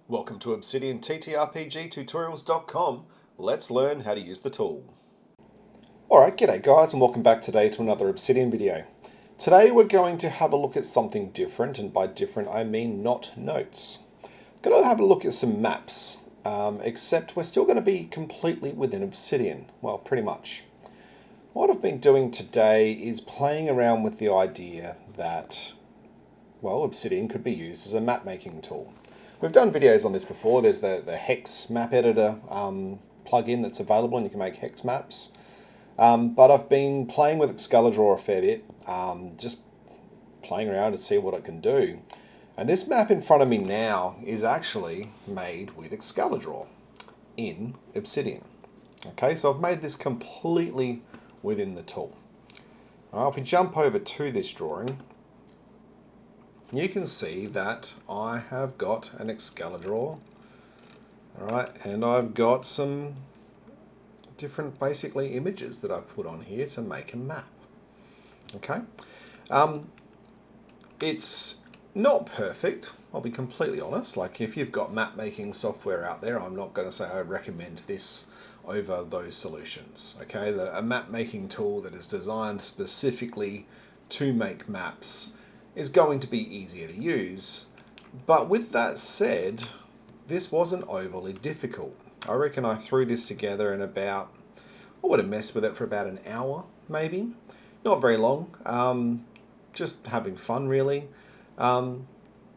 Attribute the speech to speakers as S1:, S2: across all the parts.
S1: Welcome to Obsidian TTRPG Let's learn how to use the tool. Alright, g'day guys and welcome back today to another Obsidian video. Today we're going to have a look at something different, and by different I mean not notes. Going to have a look at some maps, except we're still going to be completely within Obsidian. Well, pretty much. What I've been doing today is playing around with the idea that, well, Obsidian could be used as a map making tool. We've done videos on this before. There's the Hex map editor plugin that's available, and you can make hex maps. But I've been playing with Excalidraw a fair bit, just playing around to see what it can do. And this map in front of me now is actually made with Excalidraw in Obsidian. Okay, so I've made this completely within the tool. If we jump over to this drawing, you can see that I have got an Excalidraw, and I've got some different basically images that I've put on here to make a map. Okay, it's not perfect, I'll be completely honest. Like, if you've got map making software out there, I'm not going to say I recommend this over those solutions. Okay, a map making tool that is designed specifically to make maps is going to be easier to use. But with that said, this wasn't overly difficult. I reckon I threw this together in about, I would have messed with it for about an hour, maybe. Not very long, just having fun really. And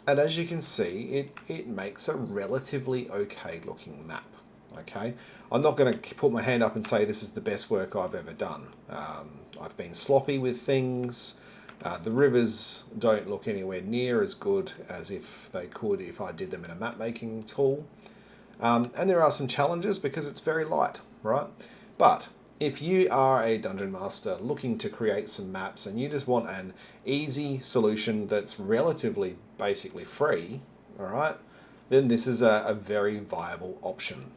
S1: as you can see, it makes a relatively okay looking map. Okay, I'm not going to put my hand up and say this is the best work I've ever done. I've been sloppy with things. The rivers don't look anywhere near as good as if they could if I did them in a map making tool. And there are some challenges because it's very light, right? But if you are a dungeon master looking to create some maps and you just want an easy solution that's relatively basically free, alright, then this is a very viable option.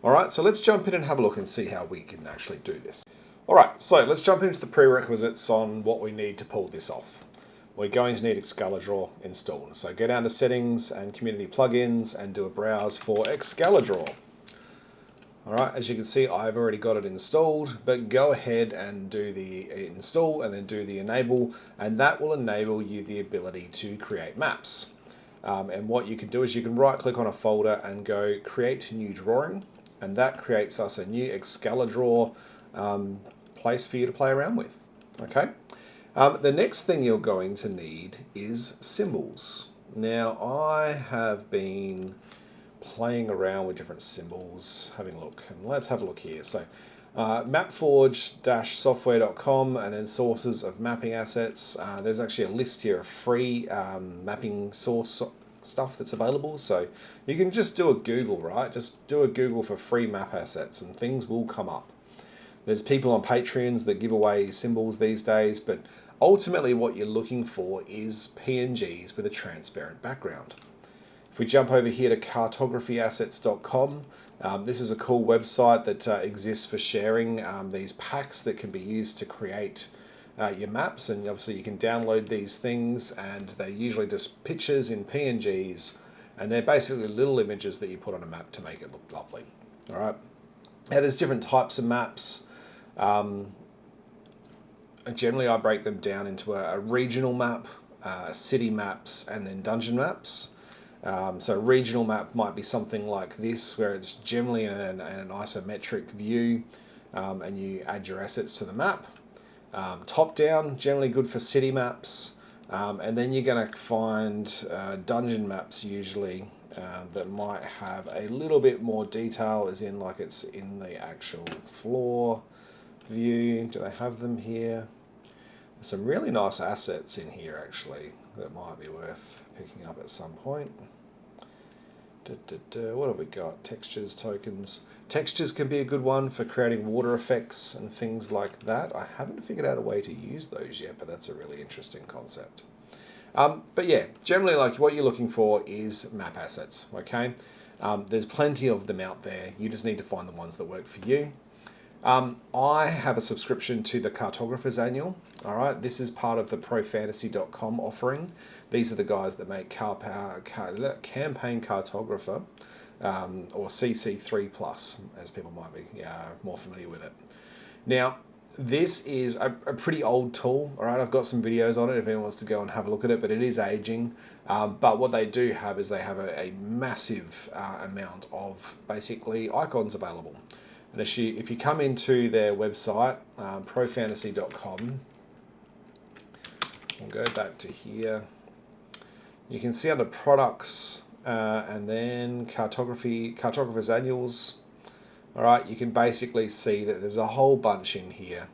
S1: Alright, so let's jump in and have a look and see how we can actually do this. Alright, so let's jump into the prerequisites on what we need to pull this off. We're going to need Excalidraw installed. So go down to Settings and Community Plugins and do a browse for Excalidraw. Alright, as you can see, I've already got it installed, but go ahead and do the install and then do the enable, and that will enable you the ability to create maps. And what you can do is you can right click on a folder and go create new drawing, and that creates us a new Excalidraw place for you to play around with. Okay. The next thing you're going to need is symbols. Now, I have been playing around with different symbols, having a look, and let's have a look here. So mapforge-software.com, and then sources of mapping assets. There's actually a list here of free mapping source stuff that's available, so you can just do a Google, right? Just do a Google for free map assets and things will come up. There's people on Patreons that give away symbols these days, but ultimately what you're looking for is PNGs with a transparent background. If we jump over here to cartographyassets.com, this is a cool website that exists for sharing these packs that can be used to create your maps, and obviously you can download these things, and they're usually just pictures in PNGs, and they're basically little images that you put on a map to make it look lovely. All right. Now there's different types of maps. Generally I break them down into a regional map, city maps, and then dungeon maps. So a regional map might be something like this, where it's generally in an isometric view, and you add your assets to the map. Top down, generally good for city maps, and then you're going to find dungeon maps usually that might have a little bit more detail, as in like it's in the actual floor view. Do they have them here? There's some really nice assets in here actually that might be worth picking up at some point. What have we got? Textures, tokens. Textures can be a good one for creating water effects and things like that. I haven't figured out a way to use those yet, but that's a really interesting concept. But yeah, generally like what you're looking for is map assets, okay? There's plenty of them out there. You just need to find the ones that work for you. I have a subscription to the Cartographer's Annual. All right, this is part of the profantasy.com offering. These are the guys that make Campaign Cartographer, or CC3 Plus, as people might be more familiar with it. Now, this is a pretty old tool. All right, I've got some videos on it if anyone wants to go and have a look at it, but it is aging. But what they do have is they have a massive amount of basically icons available. And if you come into their website, profantasy.com, we'll go back to here. You can see under products and then cartographer's annuals. All right, you can basically see that there's a whole bunch in here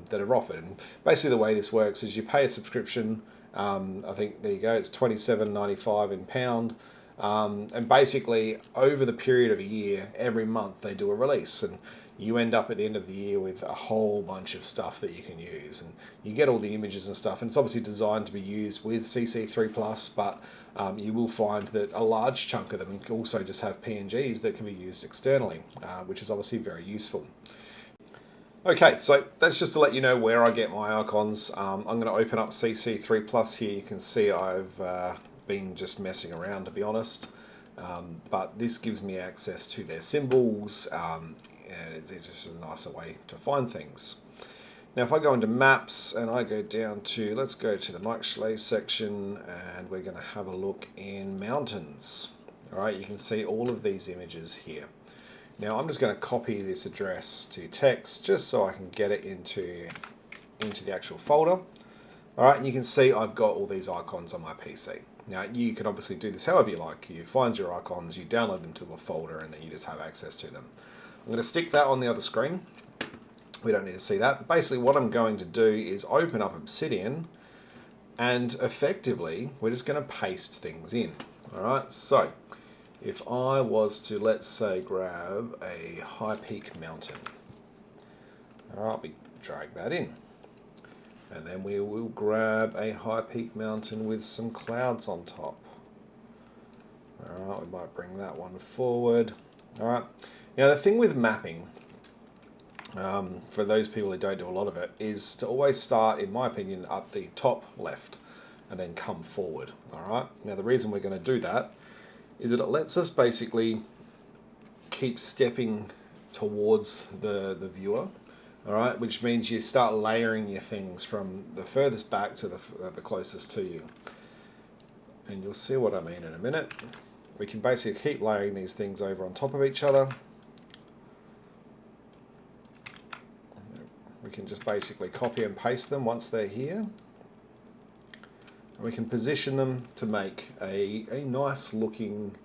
S1: that are offered. And basically the way this works is you pay a subscription. I think, there you go, it's $27.95 in pound. And basically over the period of a year, every month they do a release. And you end up at the end of the year with a whole bunch of stuff that you can use. And you get all the images and stuff. And it's obviously designed to be used with CC3+, but you will find that a large chunk of them also just have PNGs that can be used externally, which is obviously very useful. Okay, so that's just to let you know where I get my icons. I'm going to open up CC3+ here. You can see I've been just messing around, to be honest. But this gives me access to their symbols, and it's just a nicer way to find things. Now if I go into maps and I go down to, let's go to the Mike Schley section, and we're going to have a look in mountains. All right, you can see all of these images here. Now I'm just going to copy this address to text just so I can get it into the actual folder. All right, and you can see I've got all these icons on my PC. Now you can obviously do this however you like. You find your icons, you download them to a folder, and then you just have access to them. I'm going to stick that on the other screen. We don't need to see that. But basically what I'm going to do is open up Obsidian, and effectively we're just going to paste things in. All right, so if I was to, let's say, grab a high peak mountain, all right, we drag that in. And then we will grab a high peak mountain with some clouds on top. All right, we might bring that one forward. All right, now the thing with mapping, for those people who don't do a lot of it, is to always start, in my opinion, up the top left and then come forward. All right, now the reason we're going to do that is that it lets us basically keep stepping towards the viewer. All right, which means you start layering your things from the furthest back to the closest to you. And you'll see what I mean in a minute. We can basically keep layering these things over on top of each other. We can just basically copy and paste them once they're here. And we can position them to make a nice looking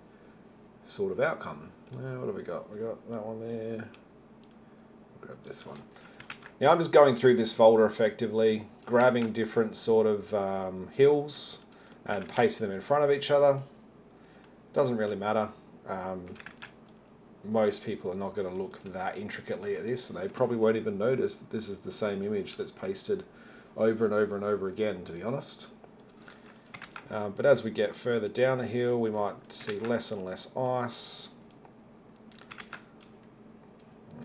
S1: sort of outcome. Now, what have we got? We got that one there. Grab this one. Now I'm just going through this folder effectively, grabbing different sort of hills and pasting them in front of each other. Doesn't really matter. Most people are not going to look that intricately at this, and they probably won't even notice that this is the same image that's pasted over and over and over again, to be honest. But as we get further down the hill, we might see less and less ice.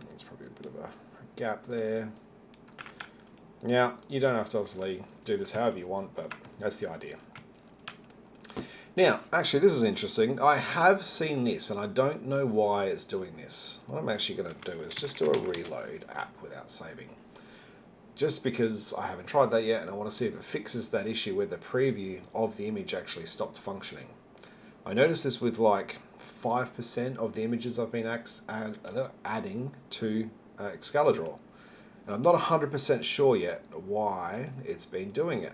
S1: There's probably a bit of a gap there. Now, you don't have to obviously do this however you want, but that's the idea. Now, actually, this is interesting. I have seen this, and I don't know why it's doing this. What I'm actually going to do is just do a reload app without saving. Just because I haven't tried that yet, and I want to see if it fixes that issue where the preview of the image actually stopped functioning. I noticed this with like 5% of the images I've been adding to Excalidraw. And I'm not 100% sure yet why it's been doing it.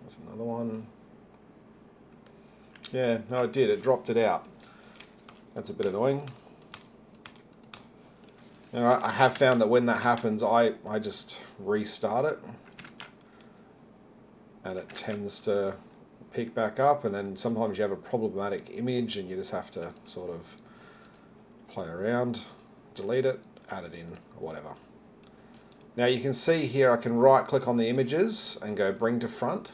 S1: There's another one. Yeah, no, it did. It dropped it out. That's a bit annoying. Now, I have found that when that happens, I just restart it. And it tends to pick back up. And then sometimes you have a problematic image and you just have to sort of play around. Delete it, add it in, or whatever. Now you can see here I can right click on the images and go bring to front.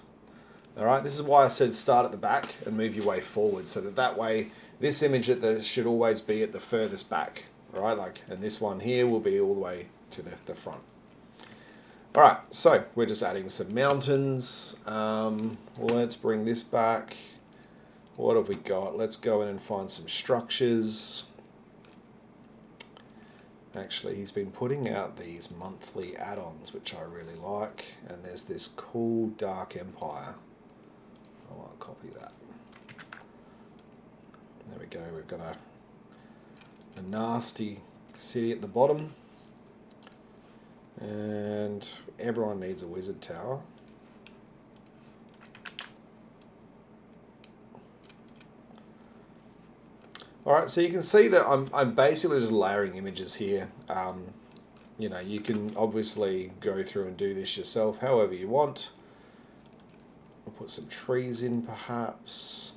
S1: Alright, this is why I said start at the back and move your way forward, so that way this image should always be at the furthest back. Alright, and this one here will be all the way to the front. All right, so we're just adding some mountains. Let's bring this back. What have we got? Let's go in and find some structures. Actually, he's been putting out these monthly add-ons, which I really like. And there's this cool Dark Empire. I want to copy that. There we go. We've got a nasty city at the bottom. And everyone needs a wizard tower. Alright, so you can see that I'm basically just layering images here. You know, you can obviously go through and do this yourself however you want. We'll put some trees in perhaps.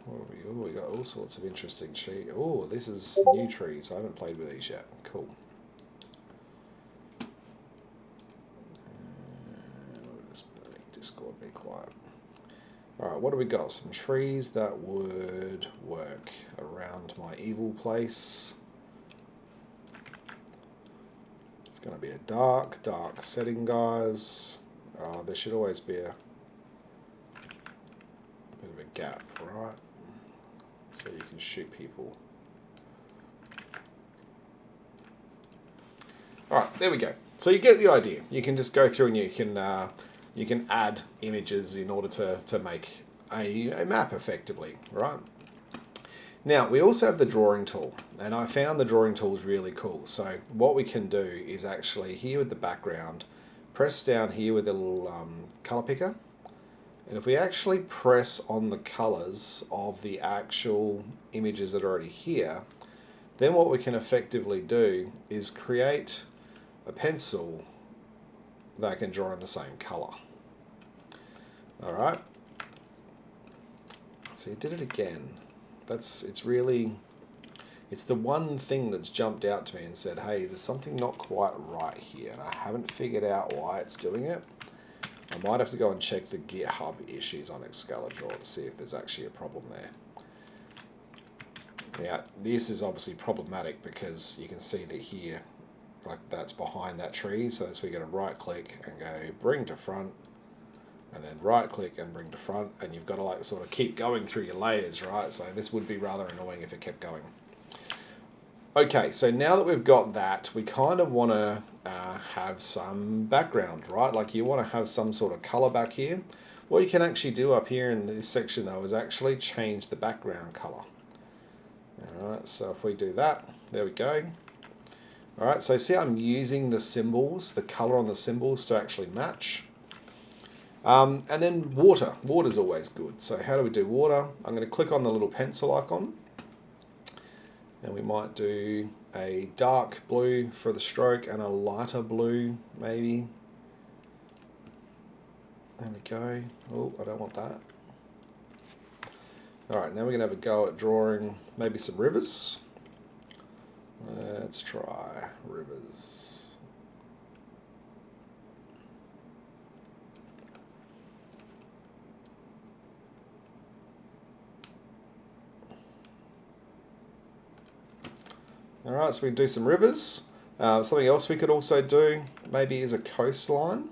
S1: What have we, oh, we got all sorts of interesting trees. Oh, this is new trees. I haven't played with these yet. Cool. We'll just make Discord be quiet. Alright, what do we got? Some trees that would work around my evil place. It's going to be a dark setting, guys. There should always be a bit of a gap, right? So you can shoot people. Alright, there we go. So you get the idea. You can just go through and you can add images in order to make a map effectively, right? Now, we also have the drawing tool, and I found the drawing tool is really cool. So what we can do is actually, here with the background, press down here with the little color picker, and if we actually press on the colors of the actual images that are already here, then what we can effectively do is create a pencil that can draw in the same color. Alright. So you did it again. It's the one thing that's jumped out to me and said, hey, there's something not quite right here, and I haven't figured out why it's doing it. I might have to go and check the GitHub issues on Excalidraw to see if there's actually a problem there. Now, this is obviously problematic because you can see that here, like that's behind that tree, so that's where you're going to right click and go bring to front, and then right click and bring to front, and you've got to like sort of keep going through your layers, right? So this would be rather annoying if it kept going. Okay, so now that we've got that, we kind of want to have some background, right? Like you want to have some sort of color back here. What you can actually do up here in this section though is actually change the background color. Alright, so if we do that, there we go. Alright, so see I'm using the symbols, the color on the symbols to actually match. And then water. Water's always good. So how do we do water? I'm going to click on the little pencil icon. And we might do a dark blue for the stroke and a lighter blue, maybe. There we go. Oh, I don't want that. Alright, now we're going to have a go at drawing maybe some rivers. Let's try rivers. Alright, so we can do some rivers. Something else we could also do maybe is a coastline.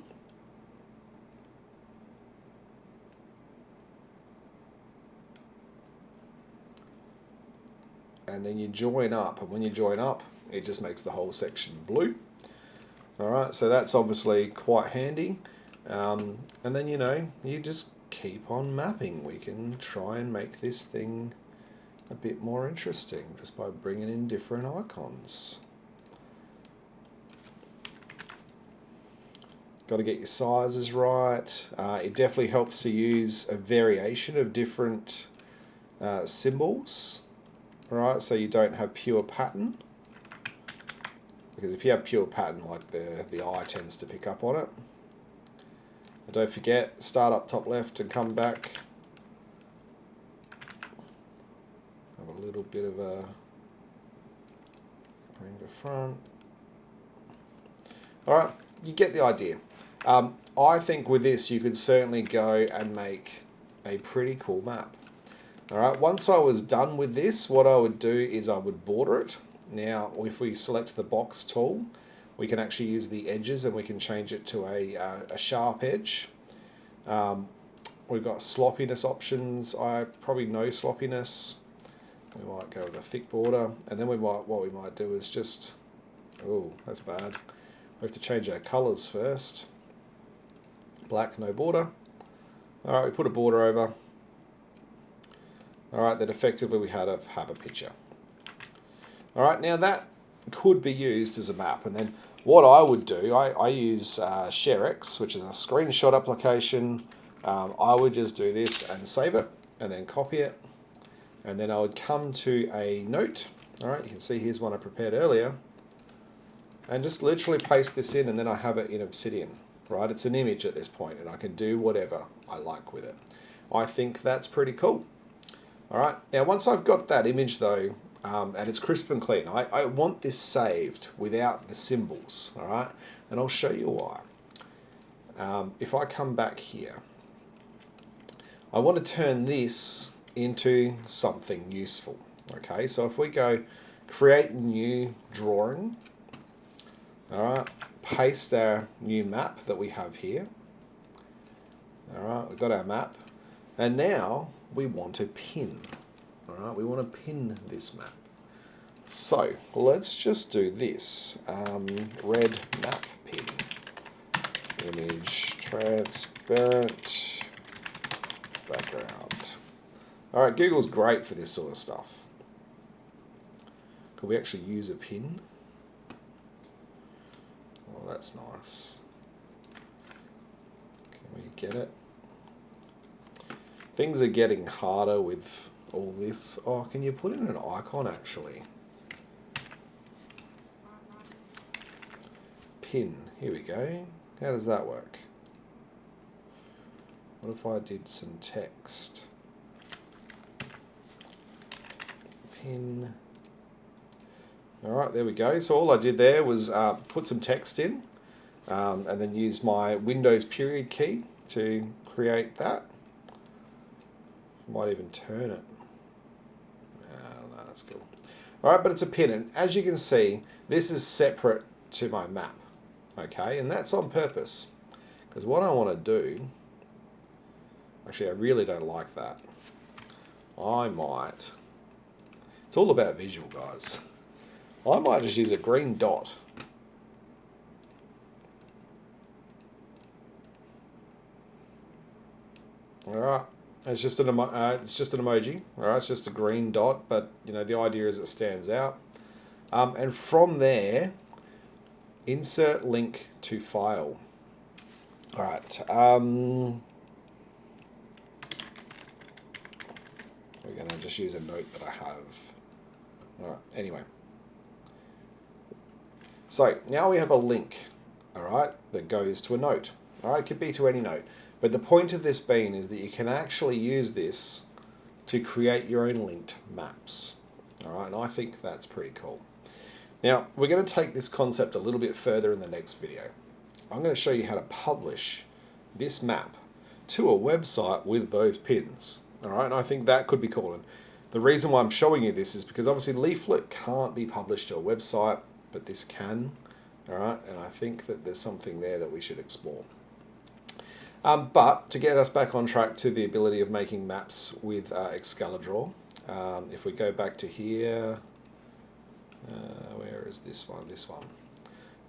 S1: And then you join up, and when you join up, it just makes the whole section blue. Alright, so that's obviously quite handy. And then, you know, you just keep on mapping. We can try and make this thing a bit more interesting just by bringing in different icons. Got to get your sizes right. It definitely helps to use a variation of different symbols, right? So you don't have pure pattern, because if you have pure pattern, like the eye tends to pick up on it. And don't forget, start up top left and come back. A little bit of a bring to front. Alright, you get the idea. I think with this you could certainly go and make a pretty cool map. Alright, once I was done with this, what I would do is I would border it. Now, if we select the box tool, we can actually use the edges and we can change it to a sharp edge. We've got sloppiness options. I probably no sloppiness. We might go with a thick border, and then what we might do is just, oh, that's bad. We have to change our colours first. Black, no border. All right, we put a border over. All right, then effectively we have a picture. All right, now that could be used as a map, and then what I would do, I use ShareX, which is a screenshot application. I would just do this and save it, and then copy it, and then I would come to a note. All right, you can see here's one I prepared earlier, and just literally paste this in, and then I have it in Obsidian. Right, it's an image at this point, and I can do whatever I like with it. I think that's pretty cool. All right, now once I've got that image though, and it's crisp and clean, I want this saved without the symbols. All right, and I'll show you why. If I come back here, I want to turn this into something useful. Okay, so if we go create new drawing, all right, paste our new map that we have here. All right, we've got our map, and now we want to pin. All right, we want to pin this map. So let's just do this. Red map pin, image transparent background. All right, Google's great for this sort of stuff. Could we actually use a pin? Oh, that's nice. Can we get it? Things are getting harder with all this. Oh, can you put in an icon actually? Pin. Here we go. How does that work? What if I did some text? Pin. Alright, there we go. So all I did there was put some text in and then use my Windows period key to create that. Might even turn it. No, that's cool. Alright, but it's a pin, and as you can see, this is separate to my map. Okay, and that's on purpose. Because what I want to do, actually I really don't like that. It's all about visual, guys. I might just use a green dot. Alright, it's just an emoji. Alright, it's just a green dot, but you know the idea is it stands out. And from there, insert link to file. Alright, we're going to just use a note that I have. Alright, anyway. So now we have a link, alright, that goes to a note. Alright, it could be to any note. But the point of this being is that you can actually use this to create your own linked maps. Alright, and I think that's pretty cool. Now, we're going to take this concept a little bit further in the next video. I'm going to show you how to publish this map to a website with those pins. Alright, and I think that could be cool. And the reason why I'm showing you this is because obviously Leaflet can't be published to a website, but this can. Alright, and I think that there's something there that we should explore. But to get us back on track to the ability of making maps with Excalidraw, if we go back to here, where is this one? This one.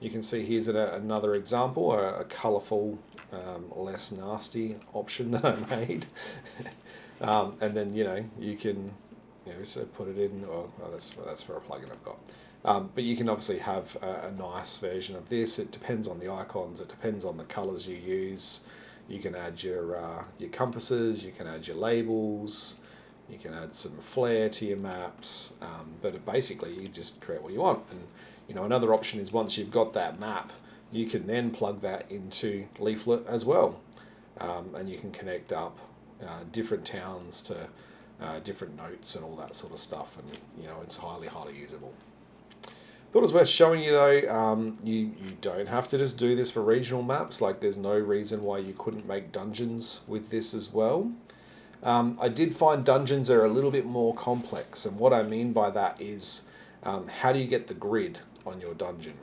S1: You can see here's another example, a colourful, less nasty option that I made. And then you can so put it in. Oh, that's for a plugin I've got. But you can obviously have a nice version of this. It depends on the icons. It depends on the colours you use. You can add your compasses. You can add your labels. You can add some flair to your maps. But basically, you just create what you want. And another option is once you've got that map, you can then plug that into Leaflet as well, and you can connect up different towns to different notes and all that sort of stuff. And it's highly usable. Thought it was worth showing you though. You don't have to just do this for regional maps. Like there's no reason why you couldn't make dungeons with this as well. I did find dungeons are a little bit more complex, and what I mean by that is how do you get the grid on your dungeon?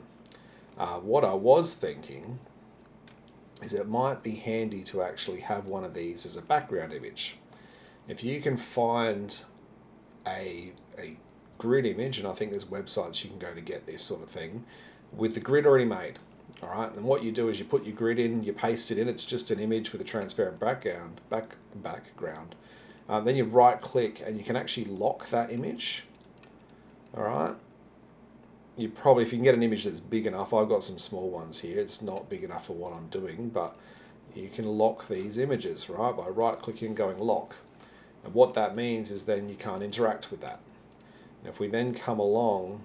S1: What I was thinking is it might be handy to actually have one of these as a background image. If you can find a grid image, and I think there's websites you can go to get this sort of thing, with the grid already made. All right, and what you do is you put your grid in, you paste it in. It's just an image with a transparent background. Then you right click and you can actually lock that image. All right. You probably, if you can get an image that's big enough, I've got some small ones here. It's not big enough for what I'm doing, but you can lock these images, right, by right clicking and going lock. And what that means is then you can't interact with that. And if we then come along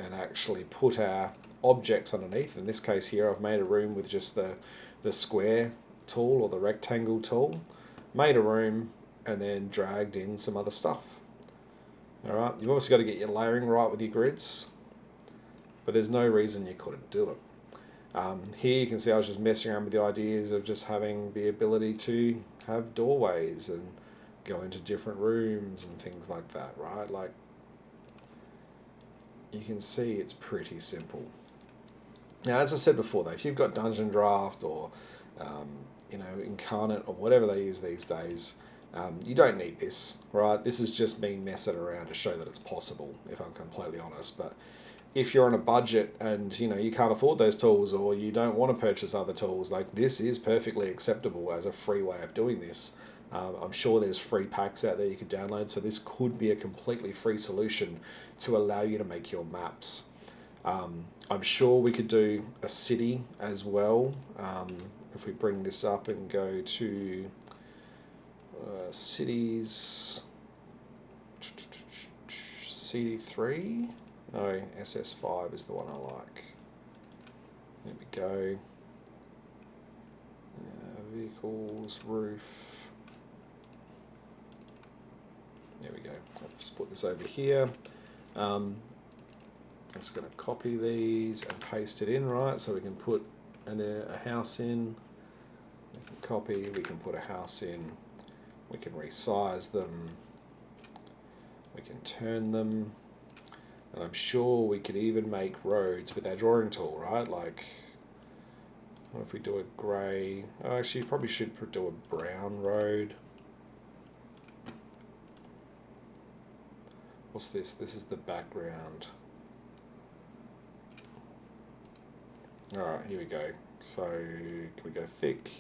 S1: and actually put our objects underneath, in this case here I've made a room with just the square tool or the rectangle tool, made a room and then dragged in some other stuff. Alright, you've obviously got to get your layering right with your grids, but there's no reason you couldn't do it. Here you can see I was just messing around with the ideas of just having the ability to have doorways and go into different rooms and things like that, right? Like, you can see it's pretty simple. Now, as I said before, though, if you've got Dungeon Draft or Incarnate or whatever they use these days, you don't need this, right? This is just me messing around to show that it's possible, if I'm completely honest. But if you're on a budget and you can't afford those tools, or you don't want to purchase other tools, like, this is perfectly acceptable as a free way of doing this. I'm sure there's free packs out there you could download, so this could be a completely free solution to allow you to make your maps. I'm sure we could do a city as well. If we bring this up and go to cities, CD3, no, SS5 is the one I like. There we go. Vehicles, roof. There we go. I'll just put this over here. I'm just going to copy these and paste it in, right? So we can put a house in. We can copy, we can put a house in. We can resize them. We can turn them. And I'm sure we could even make roads with our drawing tool, right? Like, what if we do a grey? Oh, actually, you probably should do a brown road. What's this? This is the background. Alright, here we go. So, can we go thick?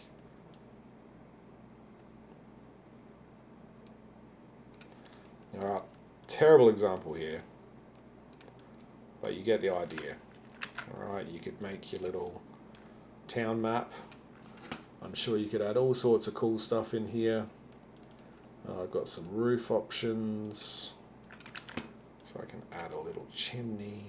S1: Alright, terrible example here, but you get the idea. Alright, you could make your little town map. I'm sure you could add all sorts of cool stuff in here. I've got some roof options. So I can add a little chimney.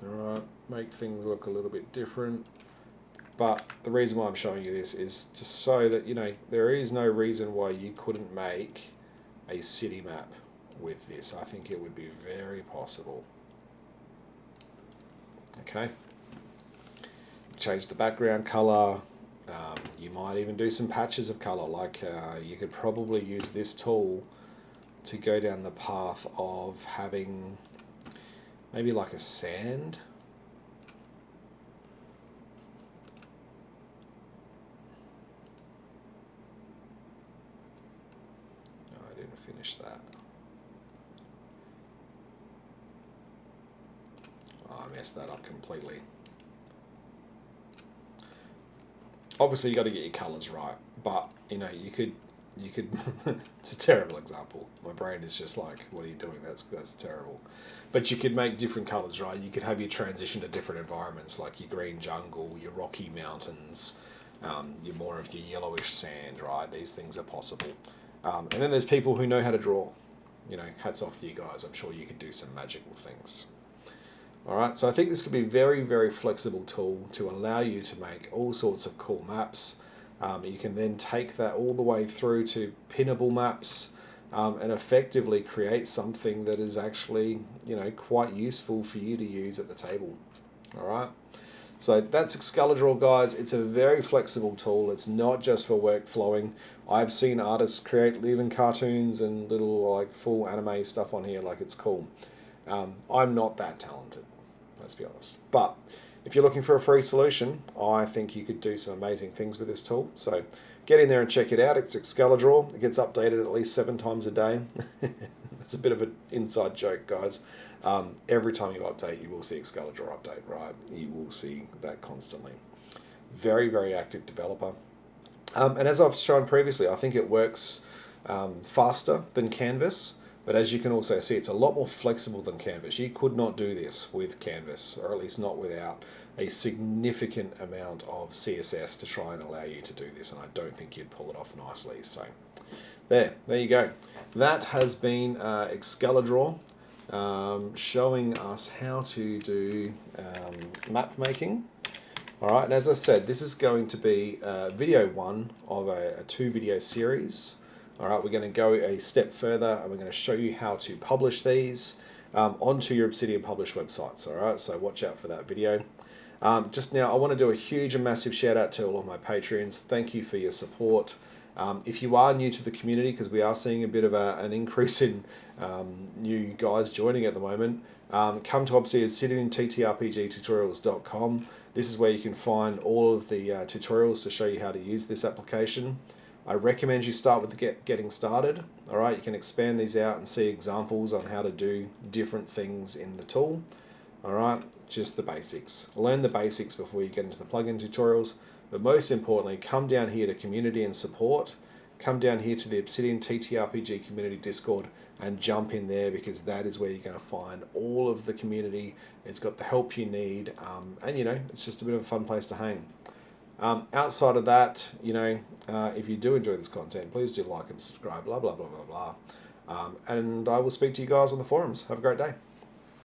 S1: Alright, make things look a little bit different. But the reason why I'm showing you this is to show that, there is no reason why you couldn't make a city map with this. I think it would be very possible. Okay. Change the background color. You might even do some patches of color, like you could probably use this tool to go down the path of having maybe like a sand. No, I didn't finish that. Oh, I messed that up completely. Obviously you got to get your colors right, but you could it's a terrible example. My brain is just like, what are you doing? That's terrible. But you could make different colors, right? You could have your transition to different environments, like your green jungle, your rocky mountains, your more of your yellowish sand, right? These things are possible. And then there's people who know how to draw. Hats off to you guys. I'm sure you could do some magical things. Alright, so I think this could be a very, very flexible tool to allow you to make all sorts of cool maps. You can then take that all the way through to pinnable maps and effectively create something that is actually, quite useful for you to use at the table. Alright, So that's Excalidraw, guys. It's a very flexible tool. It's not just for workflowing. I've seen artists create even cartoons and little like full anime stuff on here. Like, it's cool. I'm not that talented, let's be honest. But if you're looking for a free solution, I think you could do some amazing things with this tool. So get in there and check it out. It's Excalidraw. It gets updated at least 7 times a day. That's a bit of an inside joke, guys. Every time you update, you will see Excalidraw update, right? You will see that constantly. Very, very active developer. And as I've shown previously, I think it works faster than Canvas. But as you can also see, it's a lot more flexible than Canvas. You could not do this with Canvas, or at least not without a significant amount of CSS to try and allow you to do this, and I don't think you'd pull it off nicely. So there you go. That has been Excalidraw, showing us how to do map making. All right, and as I said, this is going to be video 1 of a 2-video series. All right, we're going to go a step further, and we're going to show you how to publish these onto your Obsidian publish websites. All right, so watch out for that video. Just now, I want to do a huge and massive shout out to all of my Patreons. Thank you for your support. If you are new to the community, because we are seeing a bit of an increase in new guys joining at the moment, come to obsidian.tutorials.com. This is where you can find all of the tutorials to show you how to use this application. I recommend you start with the getting started. All right, you can expand these out and see examples on how to do different things in the tool. All right, just the basics. Learn the basics before you get into the plugin tutorials. But most importantly, come down here to community and support. Come down here to the Obsidian TTRPG community Discord and jump in there, because that is where you're going to find all of the community. It's got the help you need, and it's just a bit of a fun place to hang. Outside of that, if you do enjoy this content, please do like and subscribe, blah, blah, blah, blah, blah. And I will speak to you guys on the forums. Have a great day.